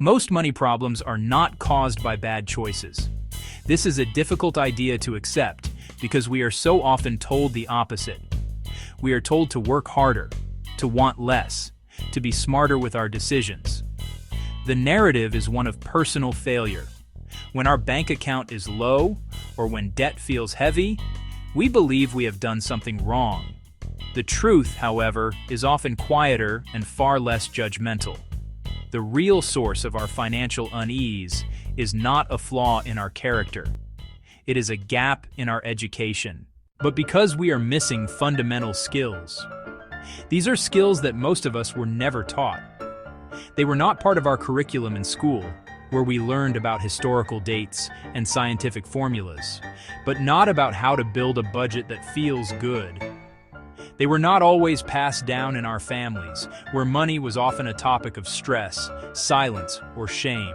Most money problems are not caused by bad choices. This is a difficult idea to accept because we are so often told the opposite. We are told to work harder, to want less, to be smarter with our decisions. The narrative is one of personal failure. When our bank account is low, or when debt feels heavy, we believe we have done something wrong. The truth, however, is often quieter and far less judgmental. The real source of our financial unease is not a flaw in our character. It is a gap in our education. But because we are missing fundamental skills. These are skills that most of us were never taught. They were not part of our curriculum in school, where we learned about historical dates and scientific formulas, but not about how to build a budget that feels good. They were not always passed down in our families, where money was often a topic of stress, silence, or shame.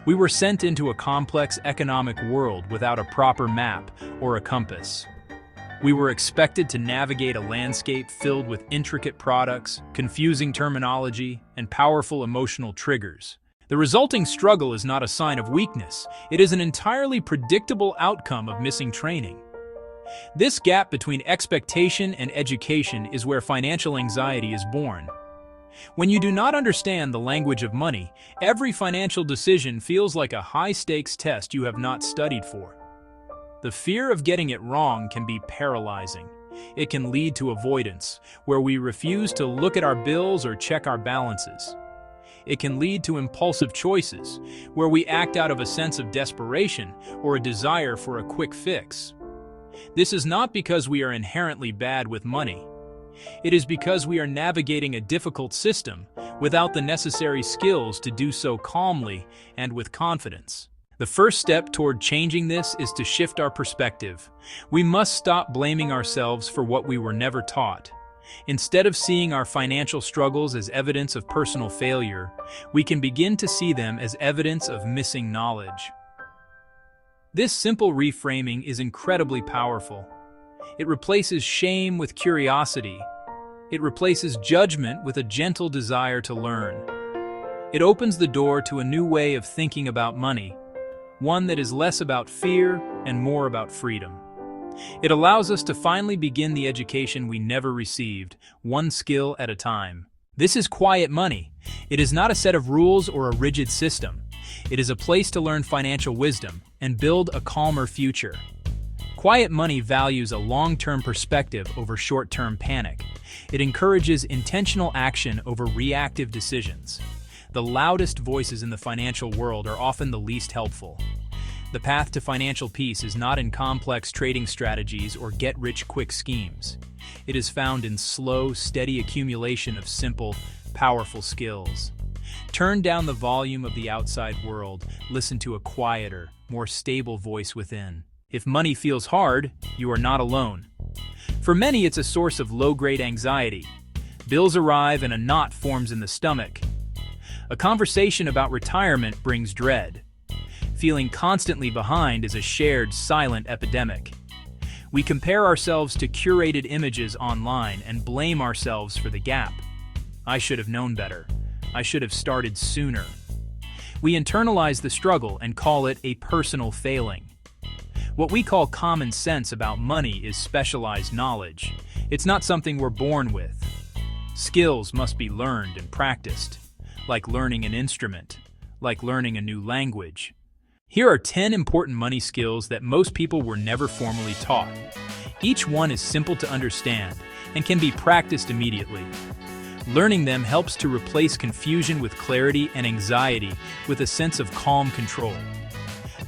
We were sent into a complex economic world without a proper map or a compass. We were expected to navigate a landscape filled with intricate products, confusing terminology, and powerful emotional triggers. The resulting struggle is not a sign of weakness. It is an entirely predictable outcome of missing training. This gap between expectation and education is where financial anxiety is born. When you do not understand the language of money, every financial decision feels like a high-stakes test you have not studied for. The fear of getting it wrong can be paralyzing. It can lead to avoidance, where we refuse to look at our bills or check our balances. It can lead to impulsive choices, where we act out of a sense of desperation or a desire for a quick fix. This is not because we are inherently bad with money. It is because we are navigating a difficult system without the necessary skills to do so calmly and with confidence. The first step toward changing this is to shift our perspective. We must stop blaming ourselves for what we were never taught. Instead of seeing our financial struggles as evidence of personal failure, we can begin to see them as evidence of missing knowledge. This simple reframing is incredibly powerful. It replaces shame with curiosity. It replaces judgment with a gentle desire to learn. It opens the door to a new way of thinking about money, one that is less about fear and more about freedom. It allows us to finally begin the education we never received, one skill at a time. This is quiet money. It is not a set of rules or a rigid system. It is a place to learn financial wisdom and build a calmer future. Quiet money values a long-term perspective over short-term panic. It encourages intentional action over reactive decisions. The loudest voices in the financial world are often the least helpful. The path to financial peace is not in complex trading strategies or get-rich-quick schemes. It is found in slow, steady accumulation of simple, powerful skills. Turn down the volume of the outside world, listen to a quieter, more stable voice within. If money feels hard, you are not alone. For many, it's a source of low-grade anxiety. Bills arrive and a knot forms in the stomach. A conversation about retirement brings dread. Feeling constantly behind is a shared, silent epidemic. We compare ourselves to curated images online and blame ourselves for the gap. I should have known better. I should have started sooner. We internalize the struggle and call it a personal failing. What we call common sense about money is specialized knowledge. It's not something we're born with. Skills must be learned and practiced, like learning an instrument, like learning a new language. Here are 10 important money skills that most people were never formally taught. Each one is simple to understand and can be practiced immediately. Learning them helps to replace confusion with clarity and anxiety with a sense of calm control.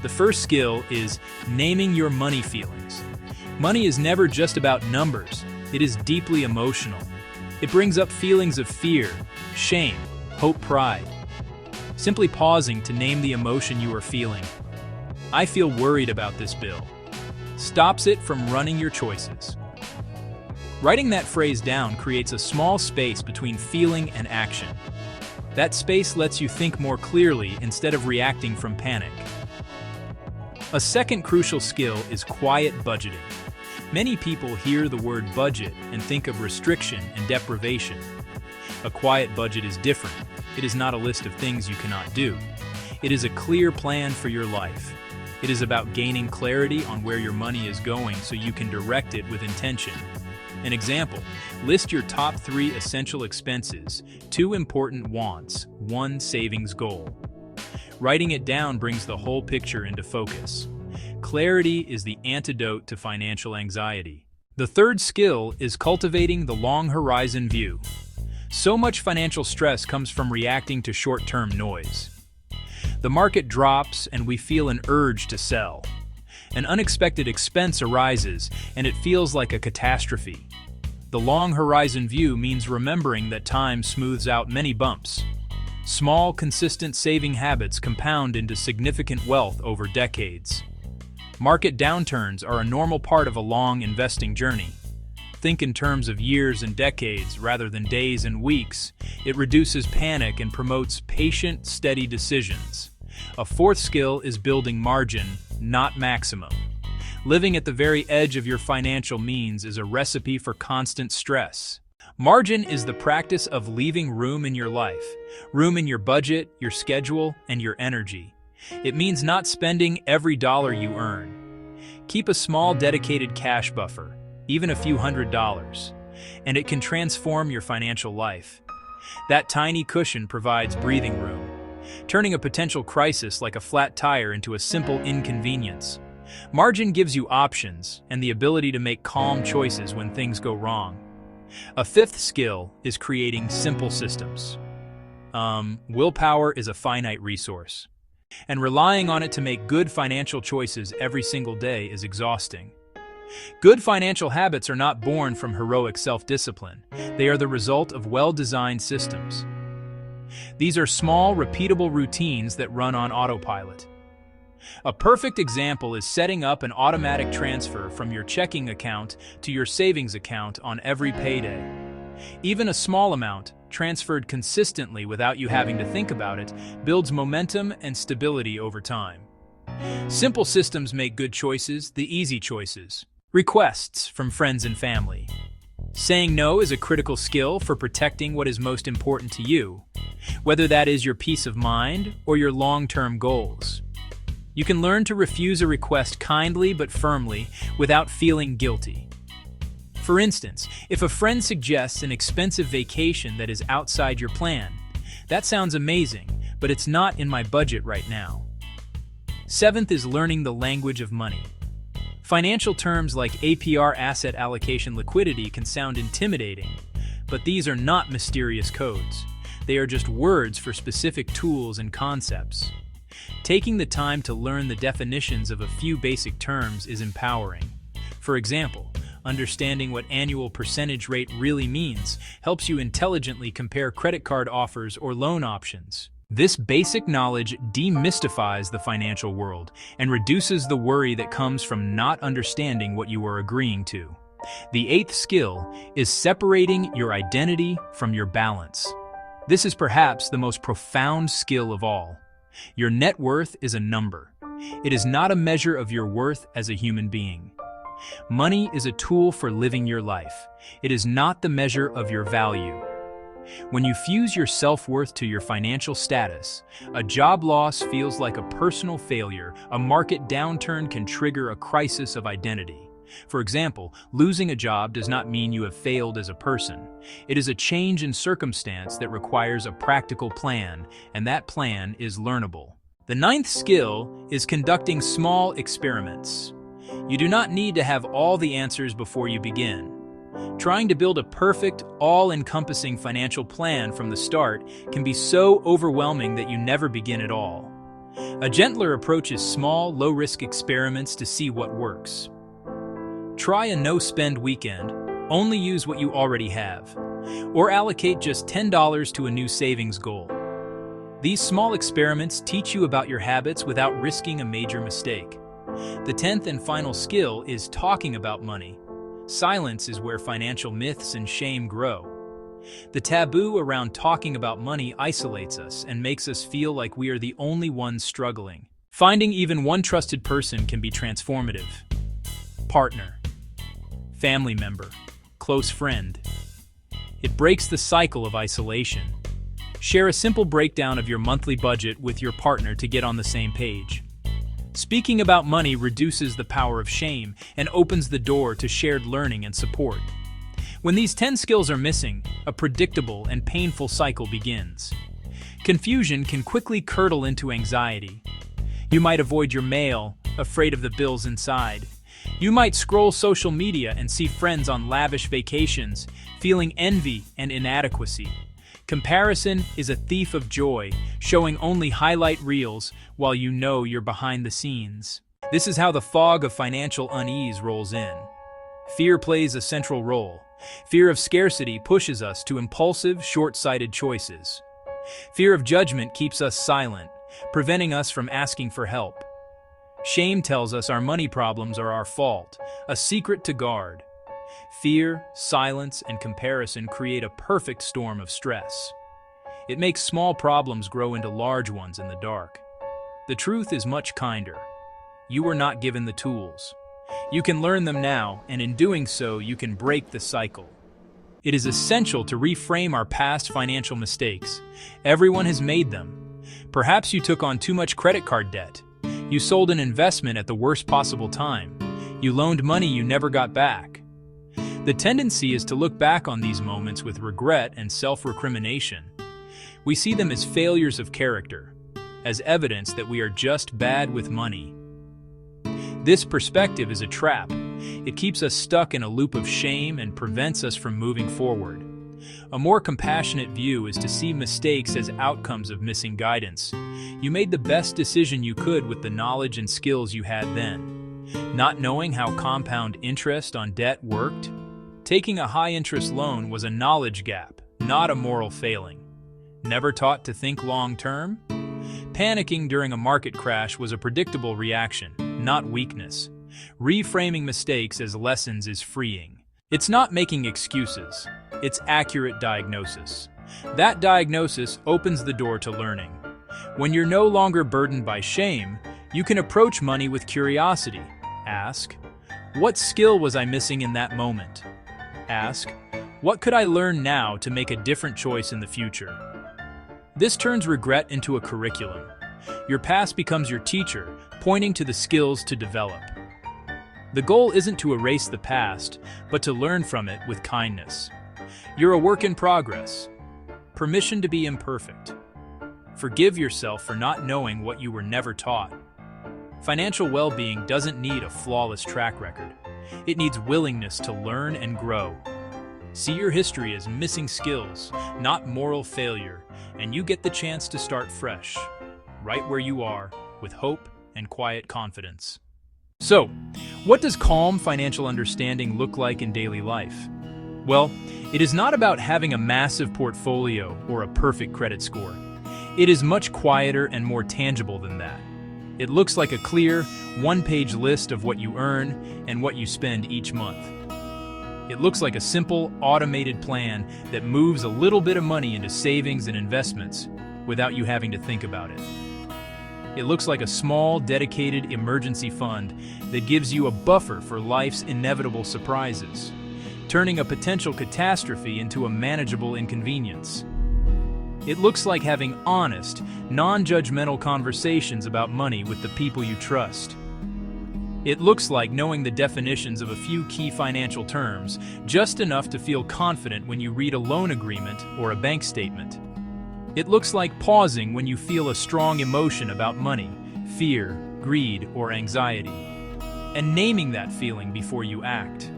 The first skill is naming your money feelings. Money is never just about numbers. It is deeply emotional. It brings up feelings of fear, shame, hope, pride. Simply pausing to name the emotion you are feeling. I feel worried about this bill. Stops it from running your choices. Writing that phrase down creates a small space between feeling and action. That space lets you think more clearly instead of reacting from panic. A second crucial skill is quiet budgeting. Many people hear the word budget and think of restriction and deprivation. A quiet budget is different. It is not a list of things you cannot do. It is a clear plan for your life. It is about gaining clarity on where your money is going so you can direct it with intention. An example, list your top 3 essential expenses, 2 important wants, 1 savings goal. Writing it down brings the whole picture into focus. Clarity is the antidote to financial anxiety. The third skill is cultivating the long horizon view. So much financial stress comes from reacting to short-term noise. The market drops and we feel an urge to sell. An unexpected expense arises and it feels like a catastrophe. The long horizon view means remembering that time smooths out many bumps. Small, consistent saving habits compound into significant wealth over decades. Market downturns are a normal part of a long investing journey. Think in terms of years and decades rather than days and weeks. It reduces panic and promotes patient, steady decisions. A fourth skill is building margin, not maximum. Living at the very edge of your financial means is a recipe for constant stress. Margin is the practice of leaving room in your life, room in your budget, your schedule, and your energy. It means not spending every dollar you earn. Keep a small dedicated cash buffer, even a few $100s, and it can transform your financial life. That tiny cushion provides breathing room, turning a potential crisis like a flat tire into a simple inconvenience. Margin gives you options and the ability to make calm choices when things go wrong. A fifth skill is creating simple systems. Willpower is a finite resource, and relying on it to make good financial choices every single day is exhausting. Good financial habits are not born from heroic self-discipline. They are the result of well-designed systems. These are small, repeatable routines that run on autopilot. A perfect example is setting up an automatic transfer from your checking account to your savings account on every payday. Even a small amount, transferred consistently without you having to think about it, builds momentum and stability over time. Simple systems make good choices the easy choices. Requests from friends and family. Saying no is a critical skill for protecting what is most important to you, whether that is your peace of mind or your long-term goals. You can learn to refuse a request kindly but firmly without feeling guilty. For instance, if a friend suggests an expensive vacation that is outside your plan, that sounds amazing, but it's not in my budget right now. Seventh is learning the language of money. Financial terms like APR, asset allocation, liquidity can sound intimidating, but these are not mysterious codes. They are just words for specific tools and concepts. Taking the time to learn the definitions of a few basic terms is empowering. For example, understanding what annual percentage rate really means helps you intelligently compare credit card offers or loan options. This basic knowledge demystifies the financial world and reduces the worry that comes from not understanding what you are agreeing to. The eighth skill is separating your identity from your balance. This is perhaps the most profound skill of all. Your net worth is a number. It is not a measure of your worth as a human being. Money is a tool for living your life. It is not the measure of your value. When you fuse your self-worth to your financial status, a job loss feels like a personal failure. A market downturn can trigger a crisis of identity. For example, losing a job does not mean you have failed as a person. It is a change in circumstance that requires a practical plan, and that plan is learnable. The ninth skill is conducting small experiments. You do not need to have all the answers before you begin. Trying to build a perfect, all-encompassing financial plan from the start can be so overwhelming that you never begin at all. A gentler approach is small, low-risk experiments to see what works. Try a no-spend weekend, only use what you already have, or allocate just $10 to a new savings goal. These small experiments teach you about your habits without risking a major mistake. The 10th and final skill is talking about money. Silence is where financial myths and shame grow. The taboo around talking about money isolates us and makes us feel like we are the only ones struggling. Finding even one trusted person can be transformative. Partner, family member, close friend. It breaks the cycle of isolation. Share a simple breakdown of your monthly budget with your partner to get on the same page. Speaking about money reduces the power of shame and opens the door to shared learning and support. When these 10 skills are missing, a predictable and painful cycle begins. Confusion can quickly curdle into anxiety. You might avoid your mail, afraid of the bills inside. You might scroll social media and see friends on lavish vacations, feeling envy and inadequacy. Comparison is a thief of joy, showing only highlight reels while you know you're behind the scenes. This is how the fog of financial unease rolls in. Fear plays a central role. Fear of scarcity pushes us to impulsive, short-sighted choices. Fear of judgment keeps us silent, preventing us from asking for help. Shame tells us our money problems are our fault, a secret to guard. Fear, silence, and comparison create a perfect storm of stress. It makes small problems grow into large ones in the dark. The truth is much kinder. You were not given the tools. You can learn them now, and in doing so, you can break the cycle. It is essential to reframe our past financial mistakes. Everyone has made them. Perhaps you took on too much credit card debt. You sold an investment at the worst possible time. You loaned money you never got back. The tendency is to look back on these moments with regret and self-recrimination. We see them as failures of character, as evidence that we are just bad with money. This perspective is a trap. It keeps us stuck in a loop of shame and prevents us from moving forward. A more compassionate view is to see mistakes as outcomes of missing guidance. You made the best decision you could with the knowledge and skills you had then. Not knowing how compound interest on debt worked? Taking a high-interest loan was a knowledge gap, not a moral failing. Never taught to think long-term? Panicking during a market crash was a predictable reaction, not weakness. Reframing mistakes as lessons is freeing. It's not making excuses, it's accurate diagnosis. That diagnosis opens the door to learning. When you're no longer burdened by shame, you can approach money with curiosity. Ask, what skill was I missing in that moment? Ask, what could I learn now to make a different choice in the future? This turns regret into a curriculum. Your past becomes your teacher, pointing to the skills to develop. The goal isn't to erase the past, but to learn from it with kindness. You're a work in progress. Permission to be imperfect. Forgive yourself for not knowing what you were never taught. Financial well-being doesn't need a flawless track record. It needs willingness to learn and grow. See your history as missing skills, not moral failure, and you get the chance to start fresh, right where you are, with hope and quiet confidence. So, what does calm financial understanding look like in daily life? Well, it is not about having a massive portfolio or a perfect credit score. It is much quieter and more tangible than that. It looks like a clear, one-page list of what you earn and what you spend each month. It looks like a simple, automated plan that moves a little bit of money into savings and investments without you having to think about it. It looks like a small, dedicated emergency fund that gives you a buffer for life's inevitable surprises, turning a potential catastrophe into a manageable inconvenience. It looks like having honest, non-judgmental conversations about money with the people you trust. It looks like knowing the definitions of a few key financial terms, just enough to feel confident when you read a loan agreement or a bank statement. It looks like pausing when you feel a strong emotion about money, fear, greed, or anxiety, and naming that feeling before you act.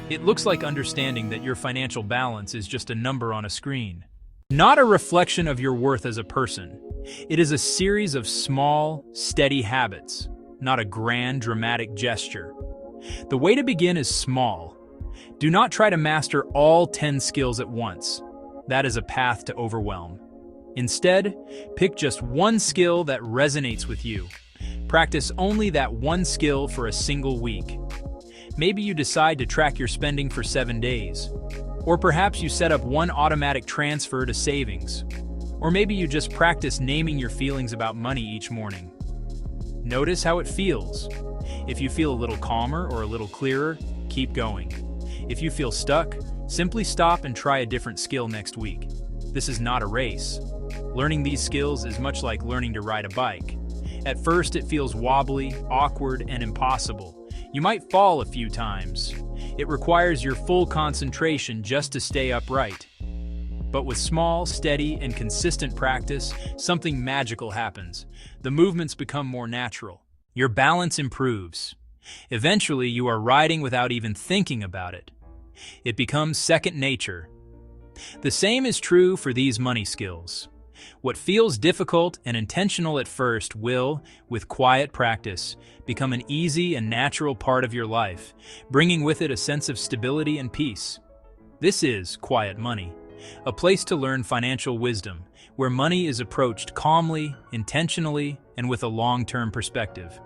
It looks like understanding that your financial balance is just a number on a screen, not a reflection of your worth as a person. It is a series of small, steady habits, not a grand, dramatic gesture. The way to begin is small. Do not try to master all 10 skills at once. That is a path to overwhelm. Instead, pick just one skill that resonates with you. Practice only that one skill for a single week. Maybe you decide to track your spending for 7 days. Or perhaps you set up one automatic transfer to savings. Or maybe you just practice naming your feelings about money each morning. Notice how it feels. If you feel a little calmer or a little clearer, keep going. If you feel stuck, simply stop and try a different skill next week. This is not a race. Learning these skills is much like learning to ride a bike. At first, it feels wobbly, awkward, and impossible. You might fall a few times. It requires your full concentration just to stay upright. But with small, steady, and consistent practice, something magical happens. The movements become more natural. Your balance improves. Eventually, you are riding without even thinking about it. It becomes second nature. The same is true for these money skills. What feels difficult and intentional at first will, with quiet practice, become an easy and natural part of your life, bringing with it a sense of stability and peace. This is Quiet Money, a place to learn financial wisdom, where money is approached calmly, intentionally, and with a long-term perspective.